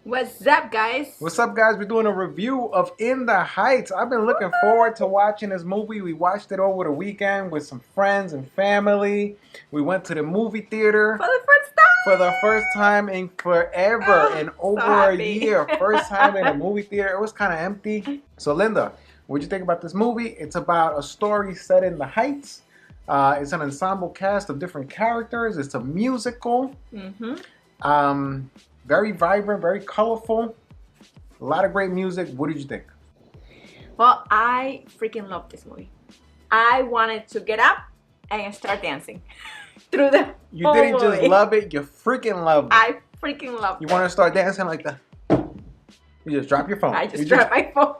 What's up, guys? What's up, guys? We're doing a review of In the Heights. I've been looking forward to watching this movie. We watched it over the weekend with some friends and family. We went to the movie theater For the first time in forever, in over a year. First time in a movie theater. It was kind of empty. So, Linda, what'd you think about this movie? It's about a story set in the Heights. It's an ensemble cast of different characters. It's a musical. Very vibrant, very colorful. A lot of great music. What did you think? Well, I freaking love this movie. I wanted to get up and start dancing through the You whole didn't movie. just love it, you freaking loved it. I freaking love it. You want to start dancing like that? You just drop your phone. I just dropped my phone.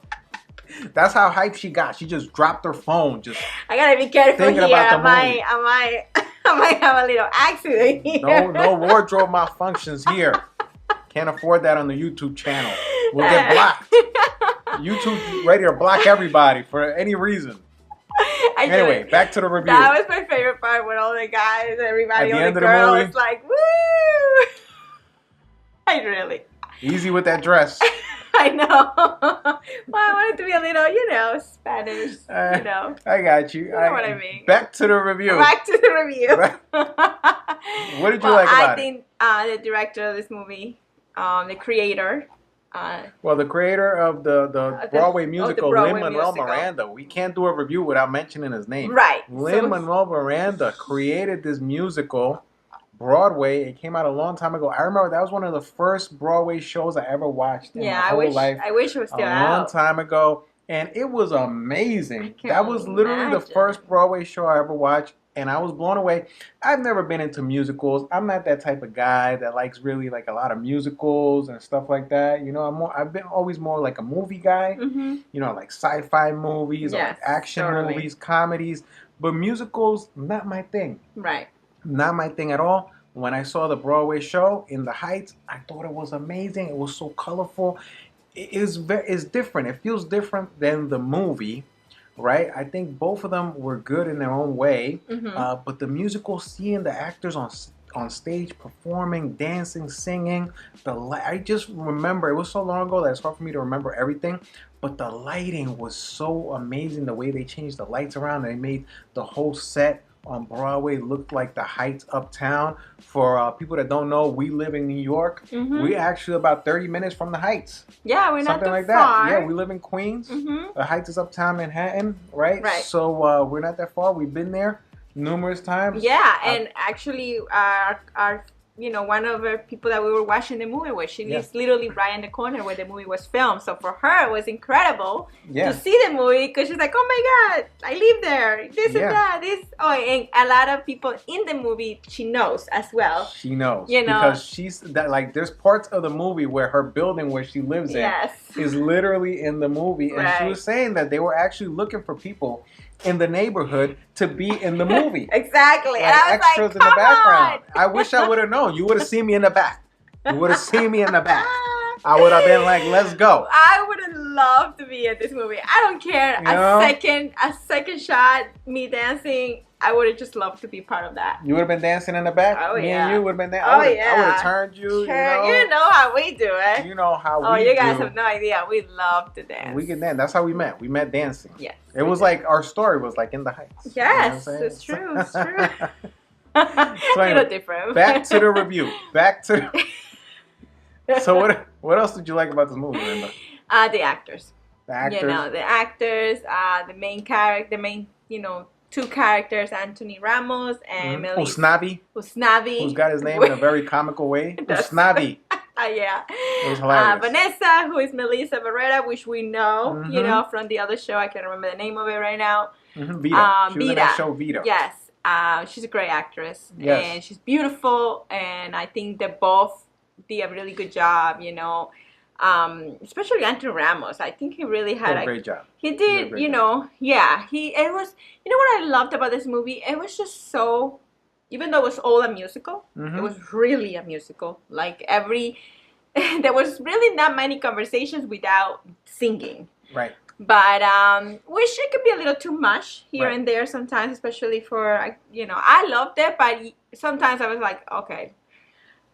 That's how hype she got. She just dropped her phone. Just I gotta be careful thinking here. about the I might have a little accident here. no wardrobe malfunctions here. Can't afford that on the YouTube channel. We'll get blocked. YouTube ready to block everybody for any reason. Anyway, back to the review. That was my favorite part when all the guys, everybody, At the all end the of the girls, movie? like, woo! I really. Easy with that dress. I know. Well, I wanted to be a little, Spanish, I got you. You know what I mean. Back to the review. Back to the review. What did you like about I think the director of this movie, the creator. Well, the creator of the Broadway musical, Broadway Lin-Manuel musical. Miranda. We can't do a review without mentioning his name. Right. Lin-Manuel Miranda created this musical, Broadway. It came out a long time ago. I remember that was one of the first Broadway shows I ever watched in my whole life. I wish it was still out. A long time ago. And it was amazing. I That was literally the imagine. first Broadway show I ever watched. And I was blown away. I've never been into musicals. I'm not that type of guy that likes really like a lot of musicals and stuff like that. I've been always more like a movie guy. Like sci-fi movies or like action movies, comedies. But musicals, not my thing. Right. Not my thing at all. When I saw the Broadway show In the Heights, I thought it was amazing. It was so colorful. It's different. It feels different than the movie. Right, I think both of them were good in their own way, but the musical, seeing the actors on stage performing, dancing, singing, I just remember, it was so long ago that it's hard for me to remember everything, but the lighting was so amazing. The way they changed the lights around, they made the whole set on Broadway look like the Heights uptown. For people that don't know, we live in New York. We actually about 30 minutes from the Heights. Yeah, we're not Something too like far. that. Yeah, we live in Queens. The Heights is uptown Manhattan, right? Right. So we're not that far. We've been there numerous times. Yeah, and actually, our one of the people that we were watching the movie with, she lives literally right in the corner where the movie was filmed. So for her, it was incredible to see the movie because she's like, oh my God, I live there. This and that. And a lot of people in the movie she knows as well. She knows. Because she's that, like, there's parts of the movie where her building where she lives in is literally in the movie. And she was saying that they were actually looking for people in the neighborhood to be in the movie. Exactly. Like and I was extras like, in the background. on. I wish I would have known. You would have seen me in the back. You would have seen me in the back. I would have been like, let's go. I would have loved to be in this movie. I don't care. A second shot, me dancing. I would have just loved to be part of that. You would have been dancing in the back? Oh, Me yeah. and you would have been there? Oh, I would yeah. have turned you, Sure. You know how we do it. You know how we do. Oh, you guys have no idea. We love to dance. We can dance. That's how we met. We met dancing. Yes. It was like, our story was like In the Heights. Yes, you know it's true. It's true. So a little different. Back to the review. So what else did you like about this movie, Linda? The actors. The actors? The actors, the main character, two characters, Anthony Ramos and Melissa. Usnavi. Who's got his name in a very comical way. Usnavi. Yeah. It was hilarious. Vanessa, who is Melissa Barrera, which we know, from the other show. I can't remember the name of it right now. Vita. She was in that show, Vita. Yes. She's a great actress. Yes. And she's beautiful. And I think they both did a really good job, especially Anthony Ramos. I think he really had a great job. He did, it was, what I loved about this movie? It was just so, even though it was all a musical, it was really a musical. Like there was really not many conversations without singing. Right. But wish it could be a little too much here and there sometimes, especially for, I loved it, but sometimes I was like, okay,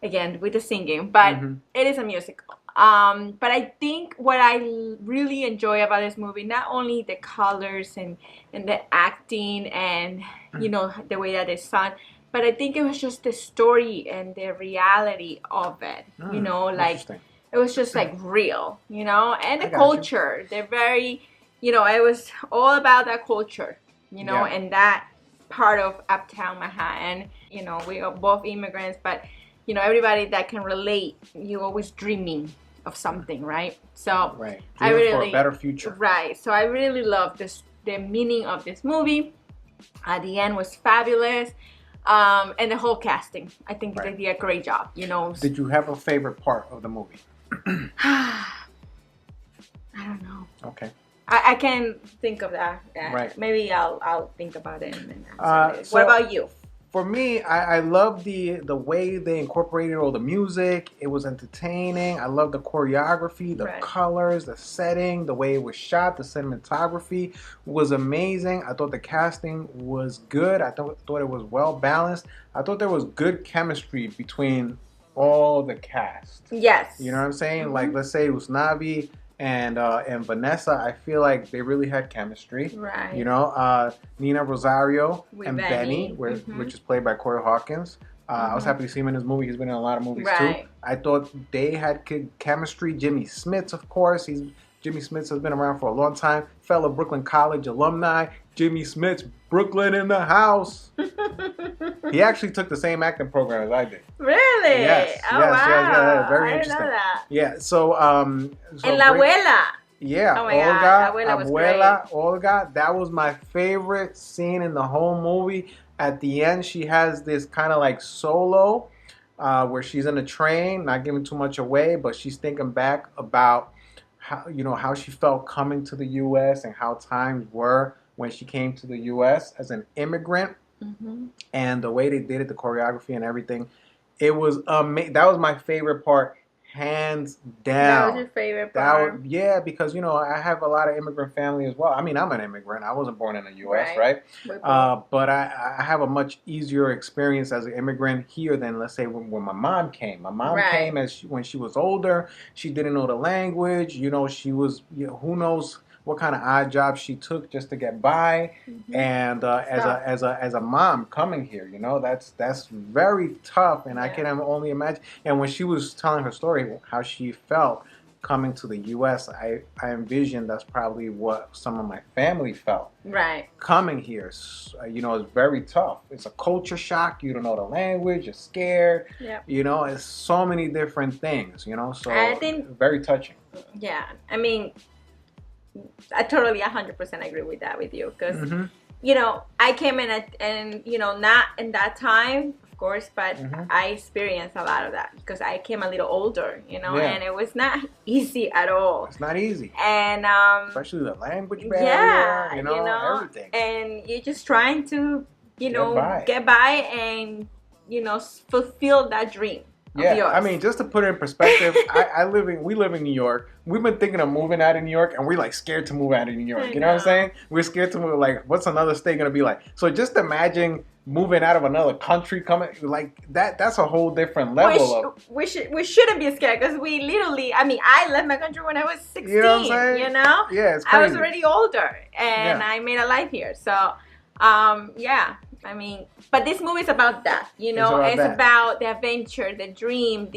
again, with the singing. But it is a musical. But I think what I really enjoy about this movie, not only the colors and the acting and, you know, the way that it's done, but I think it was just the story and the reality of it, you know, like it was just like real, you know, and the culture. They're very, you know, it was all about that culture, you know, and that part of Uptown Manhattan. You know, we are both immigrants, but, you know, everybody that can relate, you're always dreaming of something, right? So I really, for a better future. Right. So I really love this, the meaning of this movie. At the end was fabulous. And the whole casting, I think they did a great job, you know. Did you have a favorite part of the movie? I don't know. Okay. I can think of that. Right. Maybe I'll think about it and then answer it. What about you? For me, I love the way they incorporated all the music. It was entertaining. I love the choreography, the colors, the setting, the way it was shot, the cinematography was amazing. I thought the casting was good. I thought it was well balanced. I thought there was good chemistry between all the cast. Yes. You know what I'm saying? Like, let's say Usnavi and Vanessa, I feel like they really had chemistry. Right. You know, Nina Rosario and Benny, which is played by Corey Hawkins. I was happy to see him in this movie. He's been in a lot of movies too. I thought they had good chemistry. Jimmy Smits, of course. Jimmy Smits has been around for a long time. Fellow Brooklyn College alumni. Jimmy Smits, Brooklyn in the house. He actually took the same acting program as I did. Really? Yes. Oh, yes, wow. yes, very interesting. I didn't know that. Yeah, so and La Abuela. Yeah, oh my God. Abuela, Olga, that was my favorite scene in the whole movie. At the end, she has this kind of like solo where she's in a train, not giving too much away, but she's thinking back about how she felt coming to the U.S. and how times were when she came to the U.S. as an immigrant, and the way they did it, the choreography and everything. It was amazing. That was my favorite part. Hands down. That was your favorite part? Yeah, because, I have a lot of immigrant family as well. I mean, I'm an immigrant. I wasn't born in the U.S., right? But I have a much easier experience as an immigrant here than, let's say, when my mom came. My mom came when she was older. She didn't know the language. She was, who knows what kind of odd job she took just to get by. And as a mom coming here, that's very tough. And I can only imagine. And when she was telling her story, how she felt coming to the U.S., I envisioned that's probably what some of my family felt. Right. Coming here, it's very tough. It's a culture shock. You don't know the language. You're scared. Yep. It's so many different things. So I think, very touching. Yeah. I mean, I totally 100% agree with that with you because, I came in and not in that time, of course, but I experienced a lot of that because I came a little older, and it was not easy at all. It's not easy. And especially the language barrier, everything. And you're just trying to, get by and, fulfill that dream. Yeah, I mean, just to put it in perspective, we live in New York. We've been thinking of moving out of New York, and we're like scared to move out of New York. You know what I'm saying? We're scared to move. Like, what's another state gonna be like? So just imagine moving out of another country, coming like that. That's a whole different level. We shouldn't be scared because we literally. I mean, I left my country when I was 16. You know what I'm saying? Yeah, it's crazy. I was already older, and I made a life here. So, yeah. I mean, but this movie is about that, it's about the adventure, the dream,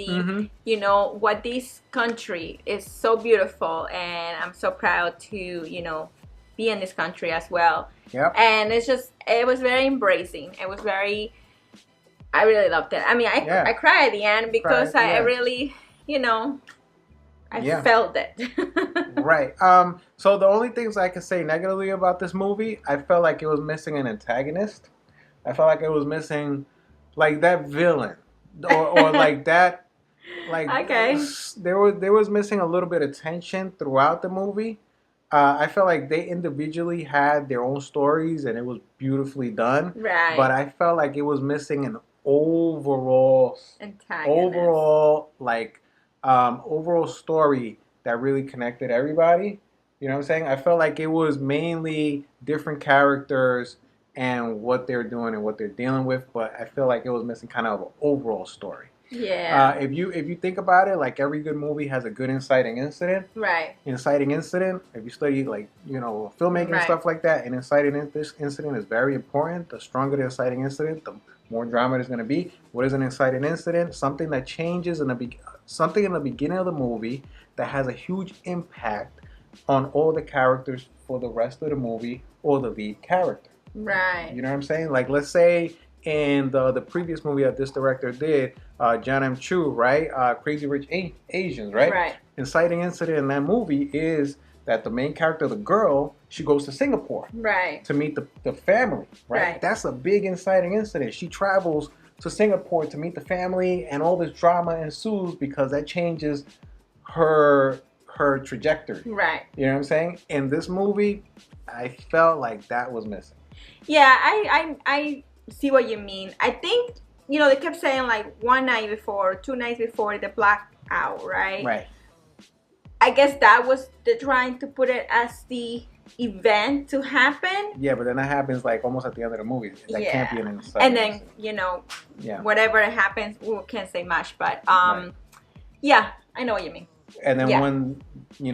what this country is so beautiful, and I'm so proud to, be in this country as well. Yep. And it was very embracing. I really loved it. I mean, I cried at the end because I really, I felt it. Right. So the only things I can say negatively about this movie, I felt like it was missing an antagonist. I felt like it was missing, like, that villain, or like that, like, there was missing a little bit of tension throughout the movie. I felt like they individually had their own stories, and it was beautifully done. Right. But I felt like it was missing an overall story that really connected everybody. You know what I'm saying? I felt like it was mainly different characters and what they're doing and what they're dealing with, but I feel like it was missing kind of an overall story. Yeah. If you think about it, like every good movie has a good inciting incident. Right. Inciting incident. If you study like filmmaking and stuff like that, an inciting incident is very important. The stronger the inciting incident, the more drama there's going to be. What is an inciting incident? Something that changes something in the beginning of the movie that has a huge impact on all the characters for the rest of the movie or the lead character. Right. You know what I'm saying? Like, let's say in the previous movie that this director did, John M. Chu, right? Crazy Rich Asians, right? Right. Inciting incident in that movie is that the main character, the girl, she goes to Singapore, right, to meet the family, right? That's a big inciting incident. She travels to Singapore to meet the family, and all this drama ensues because that changes her trajectory. Right. You know what I'm saying? In this movie, I felt like that was missing. Yeah, I see what you mean. I think, they kept saying like 1 night before, 2 nights before the blackout, right? Right. I guess that was trying to put it as the event to happen. Yeah, but then that happens like almost at the end of the movie. That can't be an inside. And then, whatever happens, we can't say much, but yeah, I know what you mean. And then when,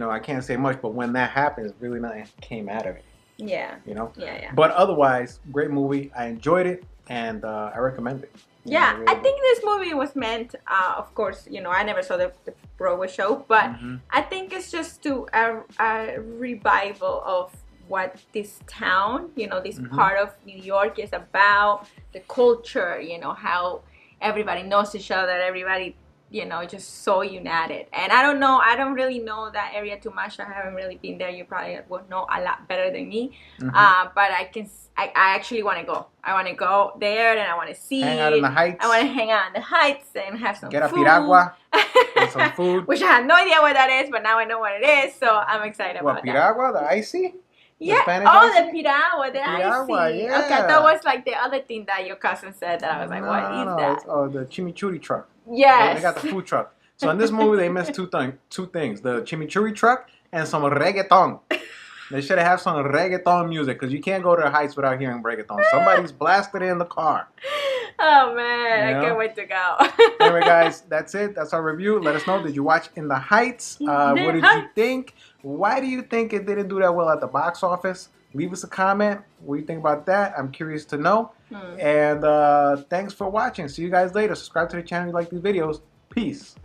I can't say much, but when that happens, really nothing came out of it. Yeah. Yeah. But otherwise, great movie. I enjoyed it, and I recommend it. Yeah, I think this movie was meant, of course, I never saw the Broadway show, but I think it's just a revival of what this town, this part of New York is about, the culture, how everybody knows each other, everybody, just so united. And I don't really know that area too much. I haven't really been there. You probably would know a lot better than me. But I actually want to go. I want to go there and I want to see. Hang out in the Heights. I want to hang out in the Heights and have some food. Get a piragua. Get some food. Which I have no idea what that is, but now I know what it is. So I'm excited about that. Piragua? The icy? Yeah. The piragua. The icy. Yeah. Okay, that was like the other thing that your cousin said that I was like, what is that? It's, the chimichurri truck. Yes. They got the food truck. So in this movie, they missed two things. The chimichurri truck and some reggaeton. They should have some reggaeton music because you can't go to the Heights without hearing reggaeton. Somebody's blasted in the car. Oh, man. I can't wait to go. Anyway, guys, that's it. That's our review. Let us know. Did you watch In the Heights? What did you think? Why do you think it didn't do that well at the box office? Leave us a comment. What do you think about that? I'm curious to know. And thanks for watching. See you guys later. Subscribe to the channel if you like these videos. Peace.